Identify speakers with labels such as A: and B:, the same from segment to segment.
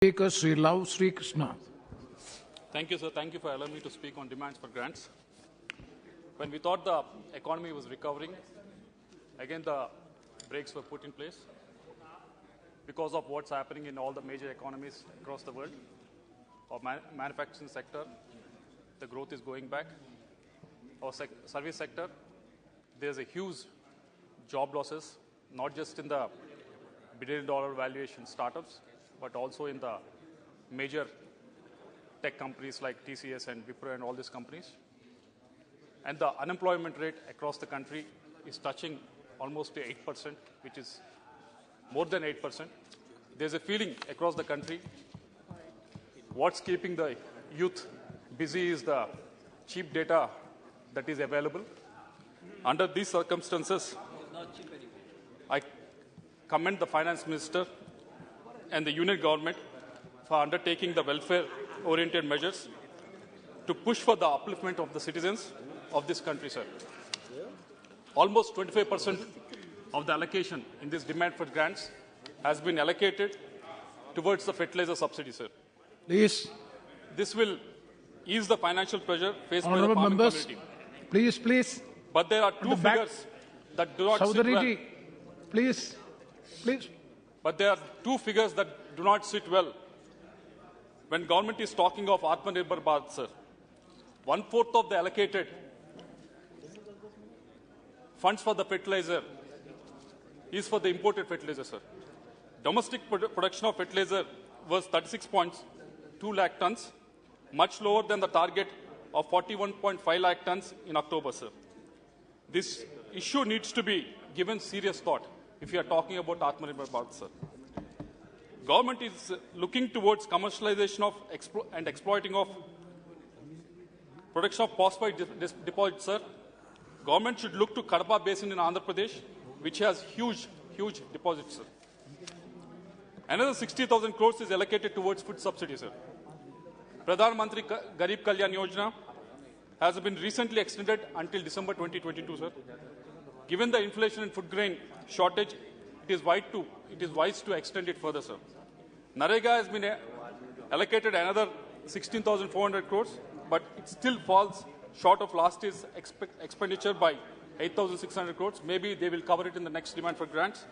A: Speaker Sri Lavu Sri Krishna.
B: Thank you, sir. Thank you for allowing me to speak on demands for grants. When we thought the economy was recovering, again the brakes were put in place because of what's happening in all the major economies across the world. Our manufacturing sector, the growth is going back. Our service sector, there's a huge job losses, not just in the billion-dollar valuation startups, but also in the major tech companies like TCS and Wipro and all these companies. And the unemployment rate across the country is touching almost to 8%, which is more than 8%. There's a feeling across the country, what's keeping the youth busy is the cheap data that is available. Under these circumstances, I commend the finance minister and the union government for undertaking the welfare-oriented measures to push for the upliftment of the citizens of this country, sir. Almost 25% of the allocation in this demand for grants has been allocated towards the fertilizer subsidy, sir.
A: Please.
B: This will ease the financial pressure faced by the
A: Honourable
B: farming
A: members,
B: community.
A: please.
B: But there are two figures that do not sit well.
A: Please.
B: But there are two figures that do not sit well when government is talking of Atmanirbhar Bharat, sir. 1/4 of the allocated funds for the fertilizer is for the imported fertilizer, sir. Domestic production of fertilizer was 36.2 lakh tons, much lower than the target of 41.5 lakh tons in October, sir. This issue needs to be given serious thought if you are talking about Atmanirbhar Bharat, sir. Government is looking towards commercialization of and exploiting of production of phosphate deposits, sir. Government should look to Kadapa Basin in Andhra Pradesh, which has huge deposits, sir. Another 60,000 crores is allocated towards food subsidies, sir. Pradhan Mantri Garib Kalyan Yojana has been recently extended until December 2022, sir. Given the inflation and food grain shortage, it is wise to extend it further, sir. Narega has been allocated another 16,400 crores, but it still falls short of last year's expenditure by 8,600 crores. Maybe they will cover it in the next demand for grants.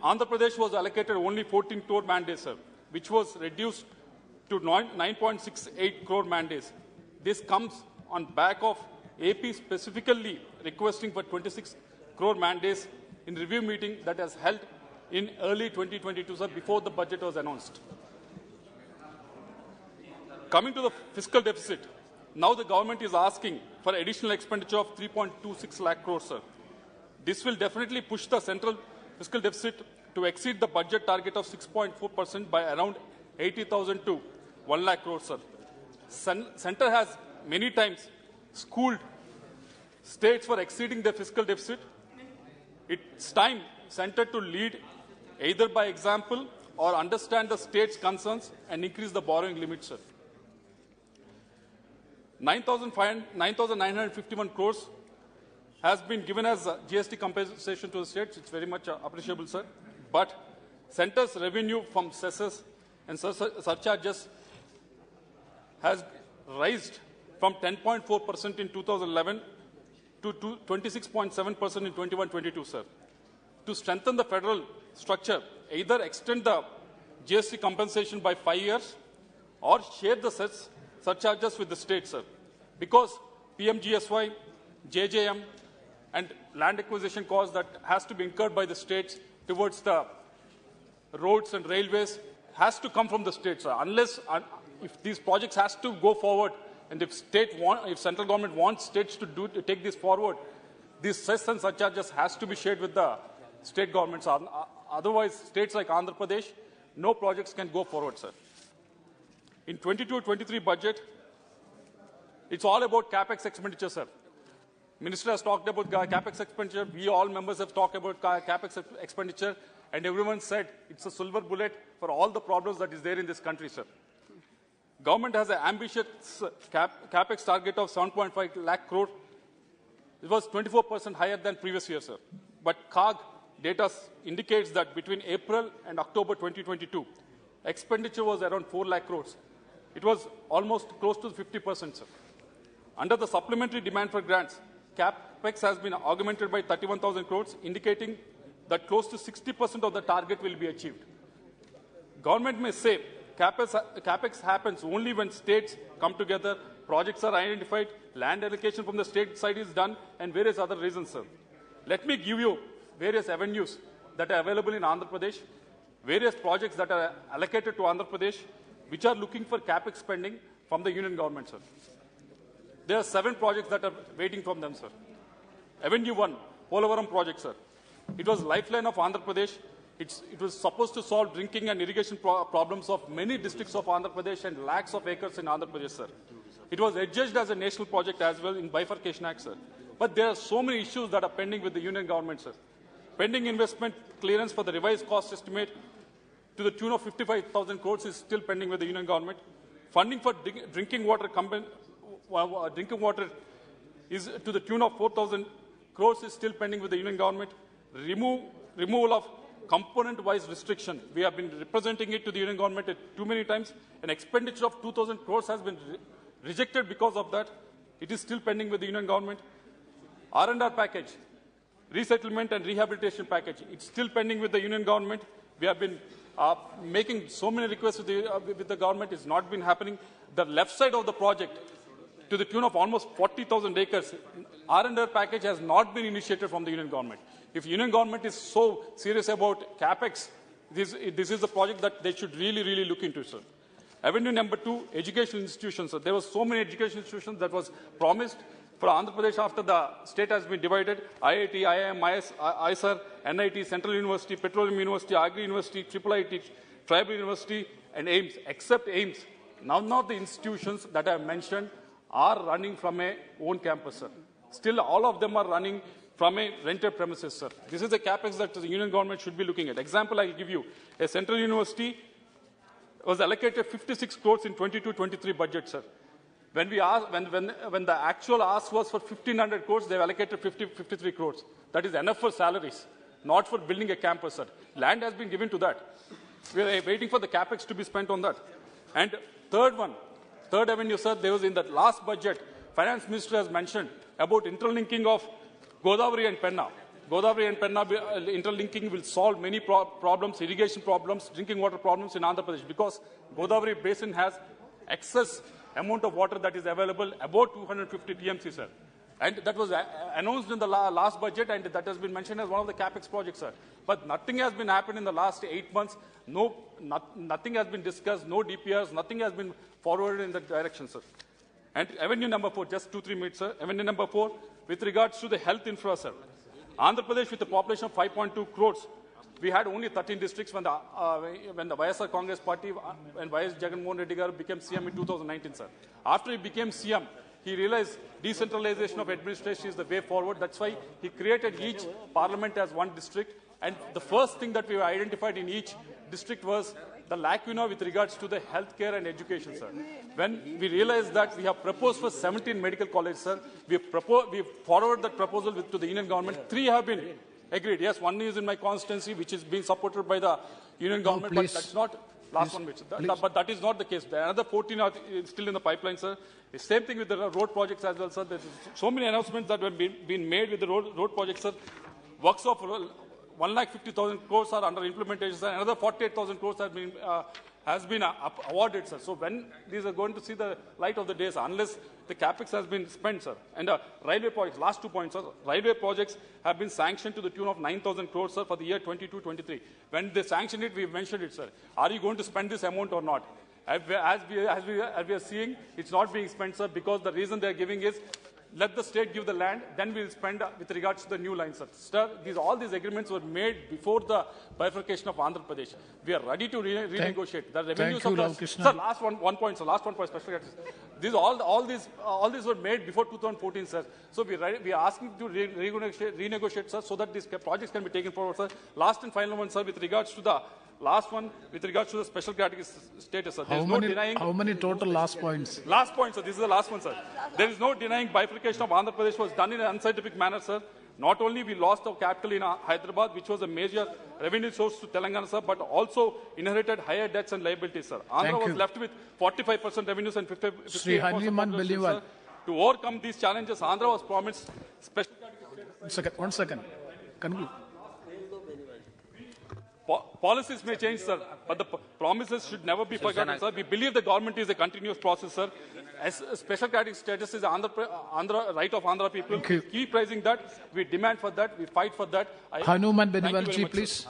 B: Andhra Pradesh was allocated only 14 crore mandates, sir, which was reduced to 9.68 crore mandates. This comes on back of AP specifically requesting for 26 crore mandates in review meeting that has held in early 2022, sir, before the budget was announced. Coming to the fiscal deficit, now the government is asking for additional expenditure of 3.26 lakh crores, sir. This will definitely push the central fiscal deficit to exceed the budget target of 6.4% by around 80,000 to 1 lakh crores, sir. Center has many times schooled states for exceeding their fiscal deficit. It's time Center to lead either by example or understand the state's concerns and increase the borrowing limit, sir. 9,951 crores has been given as GST compensation to the states. It's very much appreciable, sir. But Center's revenue from cesses and surcharges has raised from 10.4% in 2011 to 26.7% in 21-22, sir. To strengthen the federal structure, either extend the GST compensation by 5 years or share the surcharges with the states, sir. Because PMGSY, JJM, and land acquisition costs that has to be incurred by the states towards the roads and railways has to come from the states, sir. Unless, if these projects has to go forward, and if central government wants states to take this forward, these cess and surcharges has to be shared with the state governments. Otherwise, states like Andhra Pradesh, no projects can go forward, sir. In 22-23 budget, it's all about capex expenditure, sir. Minister has talked about capex expenditure. We all members have talked about capex expenditure, and everyone said it's a silver bullet for all the problems that is there in this country, sir. Government has an ambitious capex target of 7.5 lakh crore. It was 24% higher than previous year, sir. But CAG data indicates that between April and October 2022, expenditure was around 4 lakh crores. It was almost close to 50%, sir. Under the supplementary demand for grants, CapEx has been augmented by 31,000 crores, indicating that close to 60% of the target will be achieved. Government may say CapEx happens only when states come together, projects are identified, land allocation from the state side is done, and various other reasons, sir. Let me give you various avenues that are available in Andhra Pradesh, various projects that are allocated to Andhra Pradesh, which are looking for CapEx spending from the union government, sir. There are 7 projects that are waiting from them, sir. Avenue 1, Polavaram project, sir. It was lifeline of Andhra Pradesh. It was supposed to solve drinking and irrigation problems of many districts of Andhra Pradesh and lakhs of acres in Andhra Pradesh, sir. It was adjudged as a national project as well in Bifurcation Act, sir. But there are so many issues that are pending with the union government, sir. Pending investment clearance for the revised cost estimate to the tune of 55,000 crores is still pending with the union government. Funding for drinking water is to the tune of 4,000 crores is still pending with the union government. Removal of component-wise restriction. We have been representing it to the union government too many times. An expenditure of 2,000 crores has been rejected because of that. It is still pending with the union government. R&R package, resettlement and rehabilitation package. It's still pending with the union government. We have been making so many requests with the government. It's not been happening. The left side of the project, to the tune of almost 40,000 acres, R&R package has not been initiated from the union government. If union government is so serious about CapEx, this is the project that they should really look into, sir. Avenue number 2, educational institutions, sir. There were so many educational institutions that was promised for Andhra Pradesh after the state has been divided. IIT, IIM, ISR, NIT, Central University, Petroleum University, Agri University, IIIT, Tribal University, and AIMS. Except AIMS, none of the institutions that I have mentioned are running from a own campus, sir. Still, all of them are running from a rented premises, sir. This is the capex that the union government should be looking at. Example I will give you. A central university was allocated 56 crores in 22-23 budget, sir. When the actual ask was for 1,500 crores, they have allocated 53 crores. That is enough for salaries, not for building a campus, sir. Land has been given to that. We are waiting for the capex to be spent on that. And third avenue, sir, there was in the last budget, finance minister has mentioned about interlinking of Godavari and Penna. Godavari and Penna interlinking will solve many problems, irrigation problems, drinking water problems in Andhra Pradesh, because Godavari basin has excess amount of water that is available, about 250 TMC, sir. And that was announced in the last budget, and that has been mentioned as one of the capex projects, sir. But nothing has been happened in the last 8 months. Nothing has been discussed, no DPRs, nothing has been forwarded in that direction, sir. And avenue number 4, just 2-3 minutes, sir. Avenue number 4, with regards to the health infra, sir. Andhra Pradesh, with a population of 5.2 crores, we had only 13 districts when the YSR Congress Party and YS Jagannath Reddy Garu became CM in 2019, sir. After he became CM, he realized decentralization of administration is the way forward. That's why he created each parliament as one district. And the first thing that we identified in each district was the lacuna with regards to the healthcare and education, sir. When we realized that, we have proposed for 17 medical colleges, sir. We forwarded that proposal to the union government. 3 have been agreed. Yes, one is in my constituency, which is being supported by the union government, but that's not last one. But that is not the case. Another 14 are still in the pipeline, sir. The same thing with the road projects as well, sir. There's so many announcements that have been made with the road projects, sir. Works of 1,50,000 crores are under implementation, sir. Another 48,000 crores has been awarded, sir. So when these are going to see the light of the day, sir, unless the capex has been spent, sir. And railway projects, last 2 points, sir. Railway projects have been sanctioned to the tune of 9,000 crores, sir, for the year 22-23. When they sanctioned it, we mentioned it, sir. Are you going to spend this amount or not? As we are seeing, it's not being spent, sir, because the reason they are giving is, let the state give the land, then we'll spend with regards to the new lines, sir. Sir, all these agreements were made before the bifurcation of Andhra Pradesh. We are ready to renegotiate. The revenues of the... Sir, last one point, sir. Last one point, special categories. All these were made before 2014, sir. So we are asking to renegotiate, sir, so that these projects can be taken forward, sir. Last and final one, sir, with regards to the... Last one, with regards to the special category status, sir. There is no denying...
A: How many total last points?
B: Last point, sir. This is the last one, sir. There is no denying bifurcation of Andhra Pradesh was done in an unscientific manner, sir. Not only we lost our capital in Hyderabad, which was a major revenue source to Telangana, sir, but also inherited higher debts and liabilities, sir. Andhra was left with 45% revenues and 58% population, sir. To overcome these challenges, Andhra was promised special...
A: One second. Conclude.
B: Policies may change, sir, but the promises should never be forgotten, sir. We believe the government is a continuous process, sir. As a special category status is Andhra right of Andhra people. Keep raising that. We demand for that. We fight for that.
A: Hanuman Benivalji, please.